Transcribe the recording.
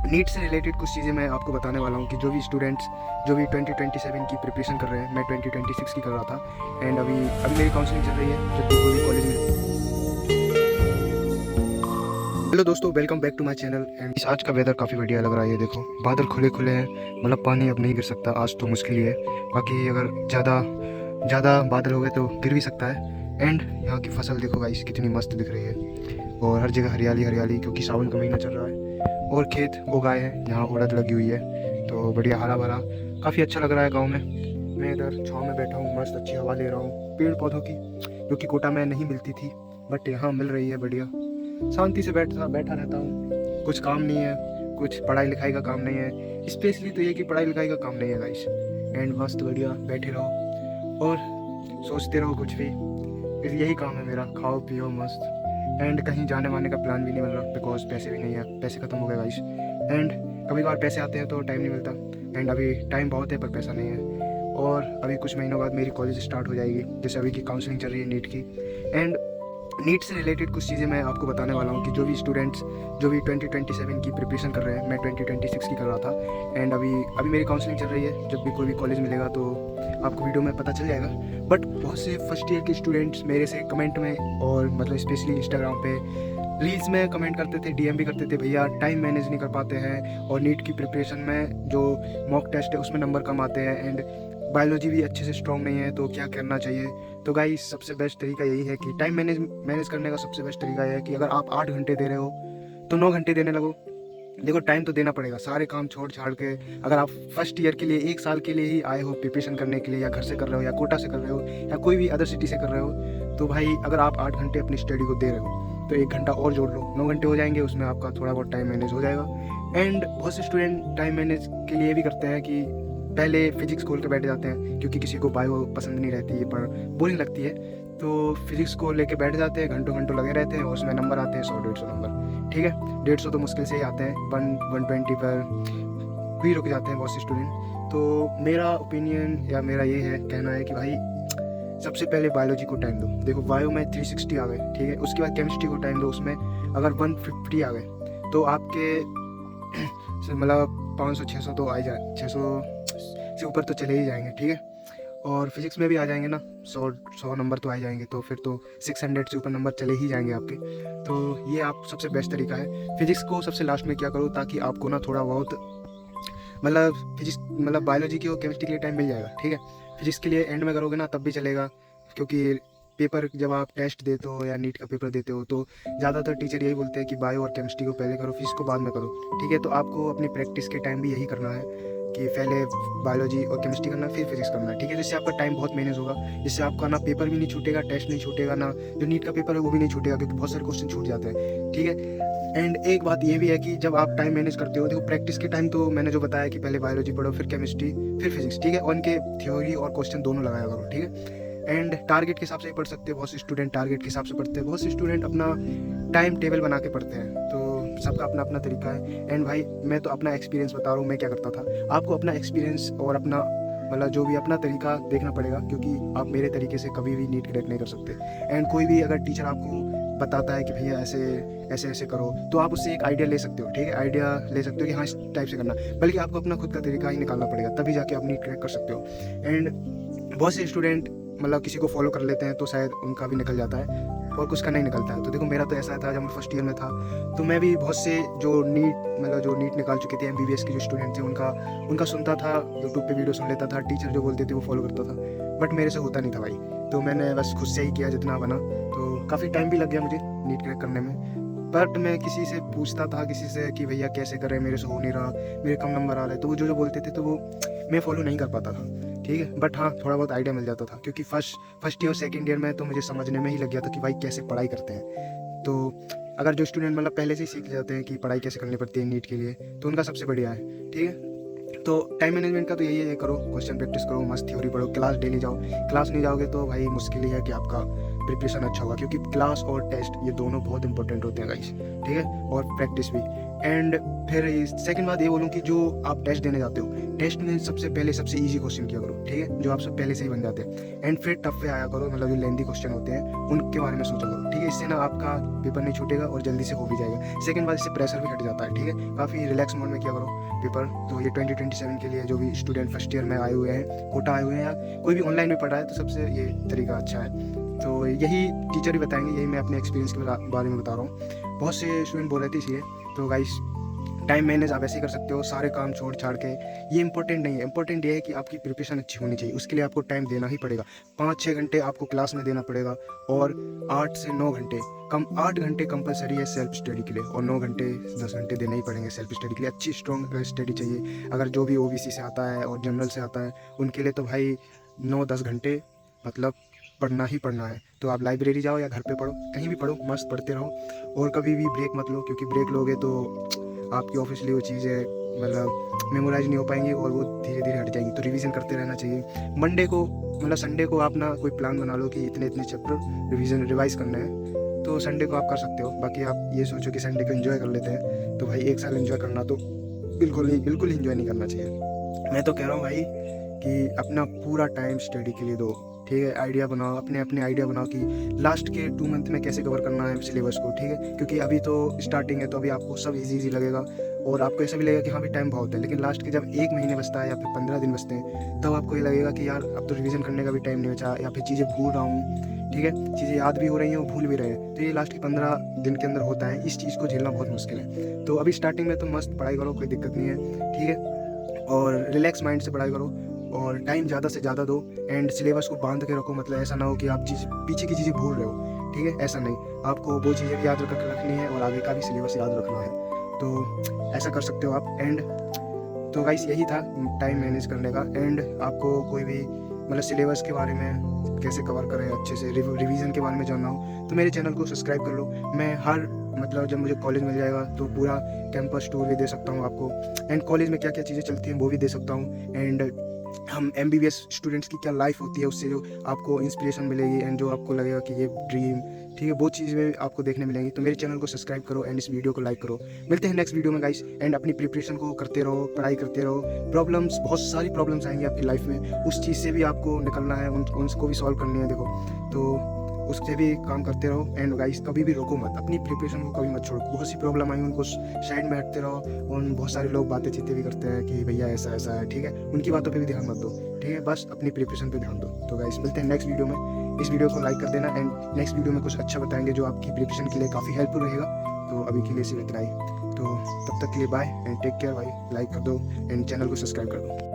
NEET से related कुछ चीज़ें मैं आपको बताने वाला हूँ कि जो भी स्टूडेंट्स जो भी 2027 की प्रिपरेशन कर रहे हैं, मैं 2026 की कर रहा था एंड अभी मेरी काउंसलिंग चल रही है जब भी कोई भी कॉलेज में। हेलो दोस्तों, welcome back to my channel. And आज का वेदर काफ़ी बढ़िया लग रहा है। ये देखो, बादल खुले खुले हैं, मतलब पानी अब नहीं गिर सकता, आज तो मुश्किल ही है। बाकी अगर ज़्यादा बादल हो गए तो गिर भी सकता है। एंड यहाँ की फसल देखो गाइस, कितनी मस्त दिख रही है और हर जगह हरियाली हरियाली, क्योंकि सावन का महीना चल रहा है और खेत उगाए हैं, यहाँ उड़द लगी हुई है तो बढ़िया हरा भरा, काफ़ी अच्छा लग रहा है गाँव में। मैं इधर छाँव में बैठा हूँ, मस्त अच्छी हवा ले रहा हूँ पेड़ पौधों की, जो कि कोटा में नहीं मिलती थी बट यहाँ मिल रही है। बढ़िया शांति से बैठा रहता हूँ, कुछ काम नहीं है, कुछ पढ़ाई लिखाई का काम नहीं है। स्पेशली तो ये कि पढ़ाई लिखाई का काम नहीं है गाइस। एंड मस्त बढ़िया बैठे रहो और सोचते रहो कुछ भी, फिर यही काम है मेरा, खाओ पियो मस्त। एंड कहीं जाने वाने का प्लान भी नहीं बन रहा बिकॉज पैसे भी नहीं है, पैसे ख़त्म हो गए गाइस। एंड कभी कभार पैसे आते हैं तो टाइम नहीं मिलता, एंड अभी टाइम बहुत है पर पैसा नहीं है। और अभी कुछ महीनों बाद मेरी कॉलेज स्टार्ट हो जाएगी, जैसे अभी की काउंसलिंग चल रही है नीट की। एंड नीट से रिलेटेड कुछ चीज़ें मैं आपको बताने वाला हूँ कि जो भी स्टूडेंट्स जो भी 2027 की प्रिपरेशन कर रहे हैं, मैं 2026 की कर रहा था एंड अभी मेरी काउंसलिंग चल रही है। जब भी कोई भी कॉलेज मिलेगा तो आपको वीडियो में पता चल जाएगा। बट बहुत से फर्स्ट ईयर के स्टूडेंट्स मेरे से कमेंट में और मतलब स्पेशली इंस्टाग्राम पे रील्स में कमेंट करते थे, डीएम भी करते थे, भैया टाइम मैनेज नहीं कर पाते हैं और नीट की प्रिपरेशन में जो मॉक टेस्ट है उसमें नंबर कम आते हैं एंड बायोलॉजी भी अच्छे से स्ट्रॉन्ग नहीं है, तो क्या करना चाहिए। तो गाइस सबसे बेस्ट तरीका यही है कि टाइम मैनेज करने का सबसे बेस्ट तरीका यह है कि अगर आप 8 घंटे दे रहे हो तो 9 घंटे देने लगो। देखो टाइम तो देना पड़ेगा, सारे काम छोड़ छाड़ के। अगर आप फर्स्ट ईयर के लिए 1 साल के लिए ही आए हो प्रिपरेशन करने के लिए, या घर से कर रहे हो या कोटा से कर रहे हो या कोई भी अदर सिटी से कर रहे हो, तो भाई अगर आप 8 घंटे अपनी स्टडी को दे रहे हो तो 1 घंटा और जोड़ लो, 9 घंटे हो जाएंगे, उसमें आपका थोड़ा बहुत टाइम मैनेज हो जाएगा। एंड बहुत से स्टूडेंट टाइम मैनेज के लिए भी करते हैं कि पहले फिजिक्स खोल के बैठ जाते हैं, क्योंकि किसी को बायो पसंद नहीं रहती है पर बोरिंग लगती है, तो फिजिक्स को लेके बैठ जाते हैं, घंटों घंटों लगे रहते हैं और उसमें नंबर आते हैं 100-150 नंबर। ठीक है, 150 तो मुश्किल से ही आते हैं, 120 पर भी रुक जाते हैं बहुत से स्टूडेंट। तो मेरा ओपिनियन या मेरा ये है कहना है कि भाई सबसे पहले बायोलॉजी को टाइम दो। देखो बायो में 360 आ गए, ठीक है, उसके बाद केमिस्ट्री को टाइम दो, उसमें अगर 150 आ गए तो आपके मतलब 500-600 तो आ जाए, 600 से ऊपर तो चले ही जाएंगे। ठीक है, और फिजिक्स में भी आ जाएंगे ना, 100 नंबर तो आ जाएंगे, तो फिर तो 600 से ऊपर नंबर चले ही जाएंगे आपके। तो ये आप सबसे बेस्ट तरीका है। फिजिक्स को सबसे लास्ट में क्या करो ताकि आपको ना थोड़ा बहुत मतलब बायोलॉजी की और केमिस्ट्री के लिए टाइम मिल जाएगा। ठीक है, फिजिक्स के लिए एंड में करोगे ना तब भी चलेगा, क्योंकि पेपर जब आप टेस्ट देते हो या नीट का पेपर देते हो तो ज़्यादातर टीचर यही बोलते हैं कि बायो और केमिस्ट्री को पहले करो, फिजिक्स को बाद में करो। ठीक है, तो आपको अपनी प्रैक्टिस के टाइम भी यही करना है कि पहले बायोलॉजी और केमिस्ट्री करना फिर फिजिक्स करना है। ठीक है, जिससे आपका टाइम बहुत मैनेज होगा, जिससे आपका ना पेपर भी नहीं छूटेगा, टेस्ट नहीं छूटेगा, ना जो नीट का पेपर है वो भी नहीं छूटेगा, क्योंकि बहुत सारे क्वेश्चन छूट जाते हैं। ठीक है, एंड एक बात ये भी है कि जब आप टाइम मैनेज करते हो, देखो प्रैक्टिस के टाइम तो मैंने जो बताया कि पहले बायोलॉजी पढ़ो फिर केमिस्ट्री फिर फिजिक्स। ठीक है, और उनके थ्योरी और क्वेश्चन दोनों लगाया करो। ठीक है, एंड टारगेट के हिसाब से पढ़ सकते हो, बहुत से स्टूडेंट टारगेट के हिसाब से पढ़ते हैं, बहुत से स्टूडेंट अपना टाइम टेबल बना के पढ़ते हैं, तो सबका अपना अपना तरीका है। एंड भाई मैं तो अपना एक्सपीरियंस बता रहा हूँ, मैं क्या करता था। आपको अपना एक्सपीरियंस और अपना मतलब जो भी अपना तरीका देखना पड़ेगा, क्योंकि आप मेरे तरीके से कभी भी नीट क्रैक नहीं कर सकते। एंड कोई भी अगर टीचर आपको बताता है कि भैया ऐसे ऐसे ऐसे करो, तो आप उससे एक आइडिया ले सकते हो। ठीक है, आइडिया ले सकते हो कि हाँ इस टाइप से करना, बल्कि आपको अपना खुद का तरीका ही निकालना पड़ेगा, तभी जाके आप नीट क्रैक कर सकते हो। एंड बहुत से स्टूडेंट मतलब किसी को फॉलो कर लेते हैं तो शायद उनका भी निकल जाता है और कुछ का नहीं निकलता है। तो देखो मेरा तो ऐसा था, जब मैं फर्स्ट ईयर में था तो मैं भी बहुत से जो नीट निकाल चुके थे एमबीबीएस के जो स्टूडेंट थे उनका सुनता था, यूट्यूब पे वीडियो सुन लेता था, टीचर जो बोलते थे वो फॉलो करता था, बट मेरे से होता नहीं था भाई। तो मैंने बस खुद से ही किया जितना बना, तो काफ़ी टाइम भी लग गया मुझे नीट क्रैक करने में। बट मैं किसी से पूछता था, किसी से कि भैया कैसे करें, मेरे से हो नहीं रहा, मेरे कम नंबर आ रहे, तो वो जो बोलते थे तो वो मैं फॉलो नहीं कर पाता था। ठीक है, बट हाँ थोड़ा बहुत आइडिया मिल जाता था, क्योंकि फर्स्ट ईयर सेकंड ईयर में तो मुझे समझने में ही लग गया था कि भाई कैसे पढ़ाई करते हैं। तो अगर जो स्टूडेंट मतलब पहले से ही सीख जाते हैं कि पढ़ाई कैसे करनी पड़ती है नीट के लिए, तो उनका सबसे बढ़िया है। ठीक है, तो टाइम मैनेजमेंट का तो यही है, करो क्वेश्चन प्रैक्टिस करो, मस्त थ्योरी पढ़ो, क्लास डेली जाओ। क्लास नहीं जाओगे तो भाई मुश्किल ही है कि आपका प्रिपरेशन अच्छा होगा, क्योंकि क्लास और टेस्ट ये दोनों बहुत इंपॉर्टेंट होते हैं गाइस। ठीक है, और प्रैक्टिस भी। एंड फिर सेकंड बात ये बोलूँ कि जो आप टेस्ट देने जाते हो, टेस्ट में सबसे पहले सबसे इजी क्वेश्चन किया करो, ठीक है, जो आप सब पहले से ही बन जाते हैं। एंड फिर टफ पे आया करो, मतलब जो लेंथी क्वेश्चन होते हैं उनके बारे में सोचा करो, ठीक है। इससे ना आपका पेपर नहीं छूटेगा और जल्दी से हो भी जाएगा। सेकंड बात, इससे प्रेशर भी हट जाता है, ठीक है। काफ़ी रिलैक्स मोड में किया करो पेपर। तो ये 2027 के लिए जो भी स्टूडेंट फर्स्ट ईयर में आए हुए हैं, कोटा आए हुए हैं, या कोई भी ऑनलाइन में पढ़ रहा है, तो सबसे ये तरीका अच्छा है। तो यही टीचर ही बताएंगे, यही मैं अपने एक्सपीरियंस के बारे में बता रहा हूँ। बहुत से स्टूडेंट बोल रहे थे इसलिए। तो गाइस, टाइम मैनेज आप ऐसे ही कर सकते हो, सारे काम छोड़ छाड़ के। ये इंपॉर्टेंट नहीं है, इंपॉर्टेंट ये है कि आपकी प्रिपरेशन अच्छी होनी चाहिए। उसके लिए आपको टाइम देना ही पड़ेगा। 5-6 घंटे आपको क्लास में देना पड़ेगा, और 8 से 9 घंटे 8 घंटे कंपलसरी है सेल्फ स्टडी के लिए, और 9 घंटे 10 घंटे देने ही पड़ेंगे सेल्फ स्टडी के लिए। अच्छी स्ट्रॉन्ग स्टडी चाहिए। अगर जो भी OBC से आता है और जनरल से आता है, उनके लिए तो भाई 9-10 घंटे मतलब पढ़ना ही पढ़ना है। तो आप लाइब्रेरी जाओ या घर पे पढ़ो, कहीं भी पढ़ो, मस्त पढ़ते रहो, और कभी भी ब्रेक मत लो, क्योंकि ब्रेक लोगे तो आपकी ऑफिशियली वो चीज़ें मतलब मेमोराइज नहीं हो पाएंगी और वो धीरे धीरे हट जाएंगी। तो रिवीजन करते रहना चाहिए। मंडे को मतलब संडे को आप ना कोई प्लान बना लो कि इतने इतने चैप्टर रिवाइज करना है, तो संडे को आप कर सकते हो। बाकी आप ये सोचो कि संडे को एंजॉय कर लेते हैं, तो भाई एक साल एंजॉय करना तो बिल्कुल एंजॉय नहीं करना चाहिए। मैं तो कह रहा हूँ भाई कि अपना पूरा टाइम स्टडी के लिए दो, ठीक है। आइडिया बनाओ, अपने आइडिया बनाओ कि लास्ट के 2 मंथ में कैसे कवर करना है सिलेबस को, ठीक है। क्योंकि अभी तो स्टार्टिंग है, तो अभी आपको सब इजी लगेगा, और आपको ऐसा भी लगेगा कि हाँ भी टाइम बहुत है। लेकिन लास्ट के जब 1 महीने बचता है या फिर 15 दिन बचते हैं, तब आपको ये लगेगा कि यार अब तो रिवीजन करने का भी टाइम नहीं बचा, या फिर चीज़ें भूल रहा हूँ, ठीक है। चीज़ें याद भी हो रही हैं और भूल भी रहे हैं। तो ये लास्ट के 15 दिन के अंदर होता है। इस चीज़ को झेलना बहुत मुश्किल है। तो अभी स्टार्टिंग में तो मस्त पढ़ाई करो, कोई दिक्कत नहीं है, ठीक है। और रिलैक्स माइंड से पढ़ाई करो, और टाइम ज़्यादा से ज़्यादा दो, एंड सिलेबस को बांध के रखो। मतलब ऐसा ना हो कि आप पीछे की चीज़ें भूल रहे हो, ठीक है। ऐसा नहीं, आपको वो चीज़ें भी याद रखनी है और आगे का भी सिलेबस याद रखना है। तो ऐसा कर सकते हो आप। एंड तो गाइस, यही था टाइम मैनेज करने का। एंड आपको कोई भी मतलब सिलेबस के बारे में कैसे कवर करें अच्छे से, रिवीजन के बारे में जानना हो, तो मेरे चैनल को सब्सक्राइब कर लो। मैं हर मतलब जब मुझे कॉलेज मिल जाएगा तो पूरा कैंपस टूर भी दे सकता हूँ आपको, एंड कॉलेज में क्या क्या चीज़ें चलती हैं वो भी दे सकता हूँ। एंड हम MBBS स्टूडेंट्स की क्या लाइफ होती है, उससे जो आपको इंस्पिरेशन मिलेगी, एंड जो आपको लगेगा कि ये ड्रीम, ठीक है, वो चीज़ें आपको देखने मिलेंगी। तो मेरे चैनल को सब्सक्राइब करो एंड इस वीडियो को लाइक करो। मिलते हैं नेक्स्ट वीडियो में गाइस। एंड अपनी प्रिपरेशन को करते रहो, पढ़ाई करते रहो। प्रॉब्लम्स, बहुत सारी प्रॉब्लम्स आएंगी आपकी लाइफ में, उस चीज़ से भी आपको निकलना है, उनको भी सॉल्व करनी है। देखो, तो उससे भी काम करते रहो। एंड गाइस, कभी भी रोको मत, अपनी प्रिपरेशन को कभी मत छोड़ो। बहुत सी प्रॉब्लम आई, उनको साइड में हटते रहो। और बहुत सारे लोग बातें चीतें भी करते हैं कि भैया ऐसा ऐसा है, ठीक है, उनकी बातों पे भी ध्यान मत दो, ठीक है। बस अपनी प्रिपरेशन पे ध्यान दो। तो गाइस, मिलते हैं नेक्स्ट वीडियो में। इस वीडियो को लाइक कर देना, एंड नेक्स्ट वीडियो में कुछ अच्छा बताएंगे जो आपकी प्रिपरेशन के लिए काफ़ी हेल्पफुल रहेगा। तो अभी के लिए सिर्फ इतना ही। तो तब तक के लिए बाय एंड टेक केयर भाई। लाइक कर दो एंड चैनल को सब्सक्राइब कर दो।